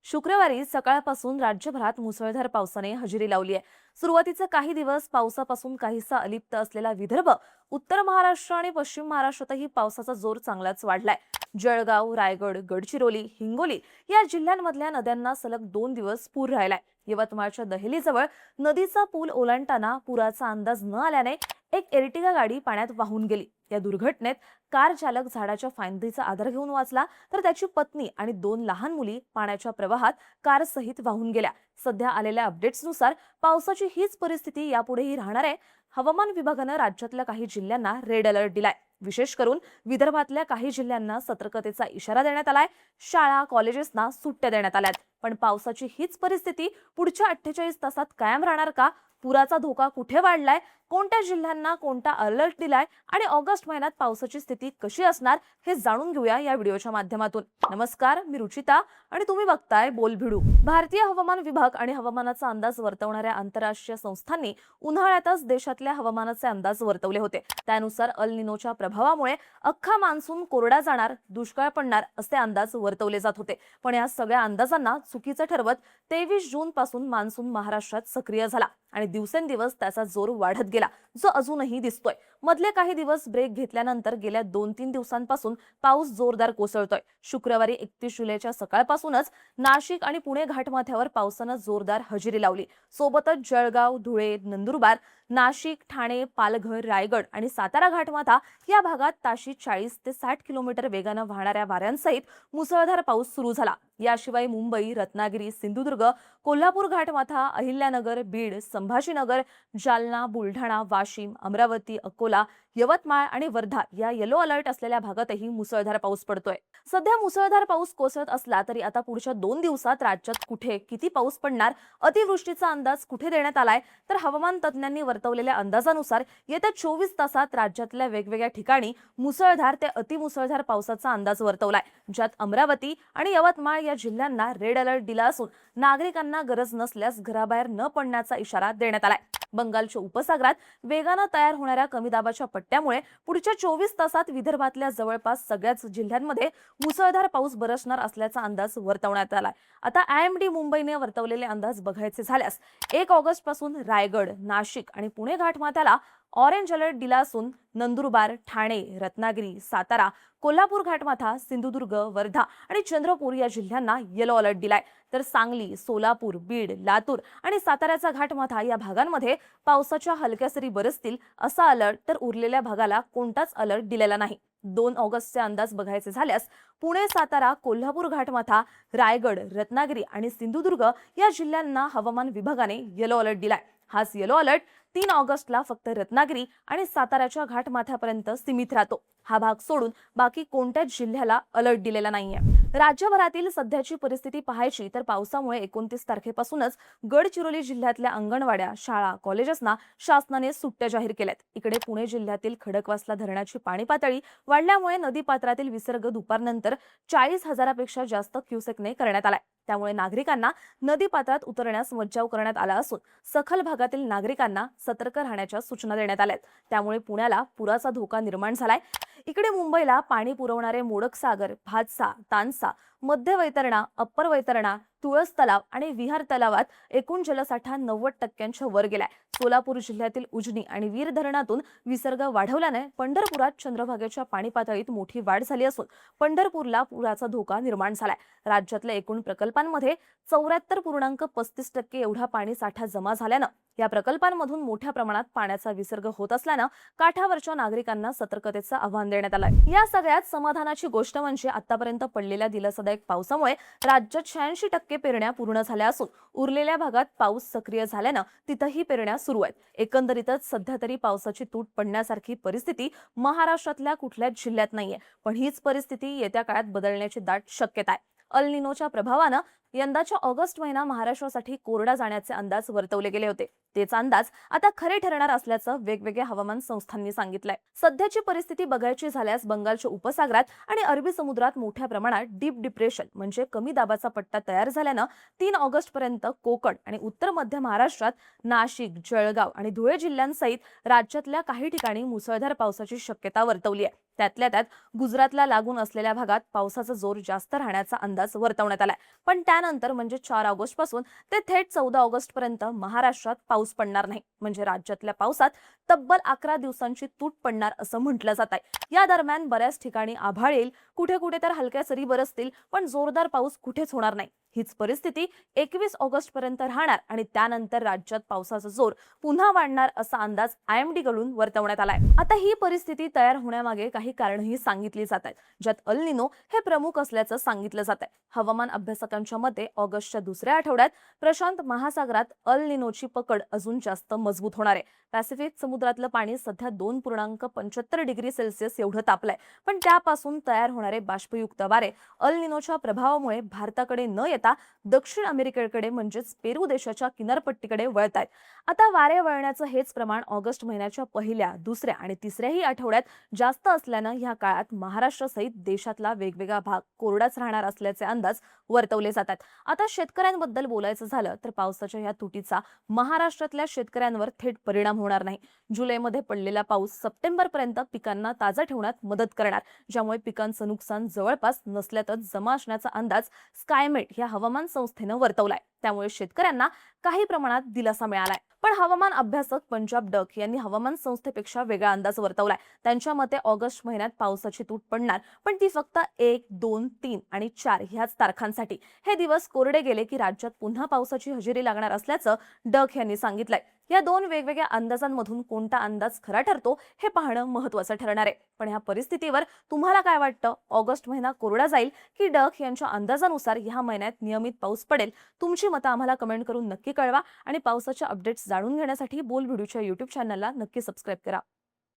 शुक्रवारी सकाळपासून राज्यभरात मुसळधार पावसाने हजेरी लावली आहे। सुरुवातीचे काही दिवस पावसापासून काहीसा अलिप्त असलेला विदर्भ, उत्तर महाराष्ट्र आणि पश्चिम महाराष्ट्रातही पावसाचा जोर चांगलाच वाढलाय। जळगाव, रायगड, गडचिरोली, हिंगोली या जिल्ह्यांमधल्या नद्यांना सलग 2 दिवस पूर राहिलाय। यवतमाळच्या दहेलीजवळ नदीचा पूल ओलांडताना पुराचा अंदाज न आल्याने एक एर्टिगा गाडी पाण्यात वाहून गेली। या दुर्घटनेत कार चालक झाडाच्या फांदीचा आधार घेऊन वाचला, तर त्याची पत्नी आणि 2 लहान मुली पाण्याच्या प्रवाहात कार सहित वाहून गेल्या। सध्या आलेल्या अपडेट्सनुसार पावसाची हीच परिस्थिती यापुढेही राहणार आहे। हवामान विभागाने राज्यातल्या काही जिल्ह्यांना रेड अलर्ट दिलाय। विशेष करून विदर्भातल्या काही जिल्ह्यांना सतर्कतेचा इशारा देण्यात आलाय। शाळा, कॉलेजेसना सुट्ट्या देण्यात आल्यात। पण पावसाची हीच परिस्थिती पुढच्या 48 तासात कायम राहणार का? पुराचा धोका कुठे वाढलाय? कोणत्या जिल्ह्यांना कोणता अलर्ट दिलाय आणि ऑगस्ट महिन्यात पावसाची स्थिती कशी असणार हे जाणून घेऊया या व्हिडिओच्या माध्यमातून। नमस्कार, मी रुचिता आणि तुम्ही बघताय बोलभिडू। भारतीय हवामान विभाग आणि हवामानाचा अंदाज वर्तवणाऱ्या आंतरराष्ट्रीय संस्थांनी उन्हाळ्यातच देशातल्या हवामानाचे अंदाज वर्तवले होते। त्यानुसार अल निनोच्या प्रभावामुळे अख्खा मान्सून कोरडा जाणार, दुष्काळ पडणार असे अंदाज वर्तवले जात होते। पण या सगळ्या अंदाजांना चुकीचं ठरवत 23 जून पासून मान्सून महाराष्ट्रात सक्रिय झाला आणि दिवसेंदिवस त्याचा जोर वाढत गेला, जो अजूनही दिसतोय। मधले काही दिवस ब्रेक घेतल्यानंतर गेल्या 2-3 दिवसांपासून पाऊस जोरदार कोसळतोय। शुक्रवारी 31 जुलैच्या सकाळपासूनच नाशिक आणि पुणे घाटमाथ्यावर पावसानं जोरदार हजेरी लावली। सोबतच जळगाव, धुळे, नंदुरबार, नाशिक, ठाणे, पालघर, रायगड आणि सातारा घाटमाथा या भागात ताशी 40 ते 60 किलोमीटर वेगानं वाहणाऱ्या वाऱ्यांसहित मुसळधार पाऊस सुरू झाला। याशिवाय मुंबई, रत्नागिरी, सिंधुदुर्ग, कोल्हापूर घाटमाथा, अहिल्यानगर, बीड, संभाजीनगर, जालना, बुलढाणा, वाशिम, अमरावती, अकोला, यवतमाळ आणि वर्धा या येलो अलर्ट असलेल्या भागातही मुसळधार पाऊस पडतोय। सध्या मुसळधार पाऊस कोसळत असला तरी आता पुढच्या 2 दिवसात राज्यात कुठे किती पाऊस पडणार, अतिवृष्टीचा अंदाज कुठे देण्यात आलाय, तर हवामान तज्ज्ञांनी वर्तवलेल्या अंदाजानुसार येत्या 24 तासात राज्यातल्या वेगवेगळ्या ठिकाणी मुसळधार ते अतिमुसळधार पावसाचा अंदाज वर्तवलाय, ज्यात अमरावती आणि यवतमाळ या जिल्ह्यांना रेड अलर्ट दिला असून नागरिकांना गरज नसल्यास घराबाहेर न पडण्याचा इशारा देण्यात आलाय। बंगालच्या उपसागरात वेगानं तयार होणाऱ्या कमी दाबाच्या पट्ट्यामुळे पुढच्या 24 तासात विदर्भातल्या जवळपास सगळ्याच जिल्ह्यांमध्ये मुसळधार पाऊस बरसणार असल्याचा अंदाज वर्तवण्यात आलाय। आता IMD मुंबईने वर्तवलेले अंदाज बघायचे झाल्यास 1 ऑगस्ट पासून रायगड, नाशिक आणि पुणे घाटमाथ्याला ऑरेंज अलर्ट दिला असून नंदुरबार, ठाणे, रत्नागिरी, सातारा, कोल्हापूर घाटमाथा, सिंधुदुर्ग, वर्धा आणि चंद्रपूर या जिल्ह्यांना येलो अलर्ट दिलाय। तर सांगली, सोलापूर, बीड, लातूर आणि साताऱ्याचा घाटमाथा या भागांमध्ये पावसाच्या हलक्या सरी बरसतील असा अलर्ट, तर उरलेल्या भागाला कोणताच अलर्ट दिलेला नाही। 2 ऑगस्टचे अंदाज बघायचे झाल्यास पुणे, सातारा, कोल्हापूर घाटमाथा, रायगड, रत्नागिरी आणि सिंधुदुर्ग या जिल्ह्यांना हवामान विभागाने येलो अलर्ट दिलाय। हाच येलो अलर्ट 3 ऑगस्टला फक्त रत्नागिरी आणि साताऱ्याच्या घाटमाथ्यापर्यंत सीमित राहतो। हा भाग सोडून बाकी कोणत्याच जिल्ह्याला अलर्ट दिलेला नाहीये। राज्यभरातील सध्याची परिस्थिती पाहायची तर पावसामुळे 29 तारखेपासूनच गडचिरोली जिल्ह्यातल्या अंगणवाड्या, शाळा, कॉलेजेसना शासनाने सुट्ट्या जाहीर केल्यात। इकडे पुणे जिल्ह्यातील खडकवासला धरणाची पाणी पातळी वाढल्यामुळे नदीपात्रातील विसर्ग दुपारनंतर 40,000पेक्षा जास्त क्युसेकने करण्यात आलाय। त्यामुळे नागरिकांना नदीपात्रात उतरण्यास मज्जाव करण्यात आला असून सखल भागातील नागरिकांना सतर्क राहण्याच्या सूचना देण्यात आल्यात। त्यामुळे पुण्याला पुराचा धोका निर्माण झालाय। इकडे मुंबईला पाणी पुरवणारे मोडकसागर, भातसा, तानसा, मध्य वैतरणा, अप्पर वैतरणा, तुळस तलाव आणि विहार तलावात एकूण जलसाठा 90% वर गेलाय। सोलापूर जिल्ह्यातील उजनी आणि वीर धरणातून विसर्ग वाढवल्याने पंढरपुरात चंद्रभागेच्या पाणी पातळीत मोठी वाढ झाली असून पंढरपूरला पुराचा धोका निर्माण झालाय। राज्यातल्या एकूण प्रकल्पांमध्ये 74.35% एवढा पाणी साठा जमा झाल्यानं या प्रकल्पांमधून मोठ्या प्रमाणात पाण्याचा विसर्ग होत असल्यानं काठावरच्या नागरिकांना सतर्कतेचं आवाहन देण्यात आलंय। या सगळ्यात समाधानाची गोष्ट म्हणजे आतापर्यंत पडलेल्या दिलासादायक पावसामुळे राज्यात 86% पेरण्या पूर्ण झाल्या असून उरलेल्या भागात पाऊस सक्रिय झाल्यानं तिथंही पेरण्या सुरू आहेत। एकंदरीतच सध्या तरी पावसाची तूट पडण्यासारखी परिस्थिती महाराष्ट्रातल्या कुठल्याच जिल्ह्यात नाहीये। पण हीच परिस्थिती येत्या काळात बदलण्याची दाट शक्यता आहे। अल निनोच्या प्रभावानं यंदाच्या ऑगस्ट महिना महाराष्ट्रासाठी कोरडा जाण्याचे अंदाज वर्तवले गेले होते। तेच अंदाज आता खरे ठरणार असल्याचं वेगवेगळ्या हवामान संस्थांनी सांगितलंय। सध्याची परिस्थिती बघायची झाल्यास बंगालच्या उपसागरात आणि अरबी समुद्रात मोठ्या प्रमाणात डीप डिप्रेशन म्हणजे कमी दाबाचा पट्टा तयार झाल्यानं 3 ऑगस्ट पर्यंत कोकण आणि उत्तर मध्य महाराष्ट्रात नाशिक, जळगाव आणि धुळे जिल्ह्यांसहित राज्यातल्या काही ठिकाणी मुसळधार पावसाची शक्यता वर्तवली आहे। त्यातल्या त्यात गुजरातला लागून असलेल्या भागात पावसाचा जोर जास्त राहण्याचा अंदाज वर्तवण्यात आलाय। पण त्यानंतर म्हणजे 4 ऑगस्ट पासून ते थेट 14 ऑगस्ट पर्यंत महाराष्ट्रात पाऊस पडणार नाही. म्हणजे राज्यातल्या पावसात तब्बल 11 दिवसांची तूट पडणार असं म्हटलं जात आहे. या दरम्यान बऱ्याच ठिकाणी आभाळ येईल, कुठे कुठे तर हलक्या सरी बरसतील, पण जोरदार पाऊस कुठेच होणार नाही. हीच परिस्थिती 21 ऑगस्ट पर्यंत राहणार आणि त्यानंतर राज्यात पावसाचा जोर पुन्हा वाढणार असा अंदाज IMD कडून वर्तवण्यात आलाय. आता ही परिस्थिती तयार होण्यामागे काही कारणंही सांगितली जात आहेत, ज्यात अल निनो हे प्रमुख असल्याचं सांगितलं जात आहे. हवामान अभ्यासकांच्या मते ऑगस्टच्या दुसऱ्या आठवड्यात प्रशांत महासागरात अल निनोची पकड अजून जास्त मजबूत होणार आहे. पॅसिफिक समुद्रातलं पाणी सध्या 2.75 डिग्री सेल्सिअस एवढं तापलंय, पण त्यापासून तयार होणारे बाष्पयुक्त वारे अल निनोच्या प्रभावामुळे भारताकडे न येता दक्षिण अमेरिकेकडे म्हणजेच पेरू देशाच्या किनारपट्टीकडे वळत आहेत. आता वारे वळण्याचं हेच प्रमाण ऑगस्ट महिन्याच्या पहिल्या, दुसऱ्या आणि तिसऱ्याही आठवड्यात जास्त असल्यानं या काळात महाराष्ट्रासहित देशातला वेगवेगळा भाग कोरडाच राहणार असल्याचे अंदाज वर्तवले जातात. आता शेतकऱ्यांबद्दल बोलायचं झालं तर पावसाच्या या तुटीचा महाराष्ट्रातल्या शेतकऱ्यांवर थेट परिणाम होणार नाही. जुलैमध्ये पडलेला पाऊस सप्टेंबरपर्यंत पिकांना ताजा ठेवण्यात मदत करणार, ज्यामुळे पिकांचं नुकसान जवळपास नसल्यातच जमा असण्याचा अंदाज स्कायमेट या हवामान संस्थेनं वर्तवलाय. त्यामुळे शेतकऱ्यांना काही प्रमाणात दिलासा मिळालाय. पण हवामान अभ्यासक पंजाब डक यांनी हवामान संस्थेपेक्षा वेगळा अंदाज वर्तवलाय. त्यांच्या मते ऑगस्ट महिन्यात पावसाची तूट पडणार, पण ती फक्त 1, 2, 3 आणि 4 ह्याच तारखांसाठी. हे दिवस कोरडे गेले की राज्यात पुन्हा पावसाची हजेरी लागणार असल्याचं डक यांनी सांगितलंय. या दोन वेगवेगळ्या अंदाजांमधून कोणता अंदाज खरा ठरतो हे पाहणं महत्त्वाचं ठरणार आहे. पण ह्या परिस्थितीवर तुम्हाला काय वाटतं? ऑगस्ट महिना कोरडा जाईल की डक यांच्या अंदाजानुसार ह्या महिन्यात नियमित पाऊस पडेल? तुमची मतं आम्हाला कमेंट करून नक्की कळवा आणि पावसाच्या अपडेट्स जाणून घेण्यासाठी बोल व्हिडिओच्या YouTube चॅनलला नक्की सबस्क्राईब करा.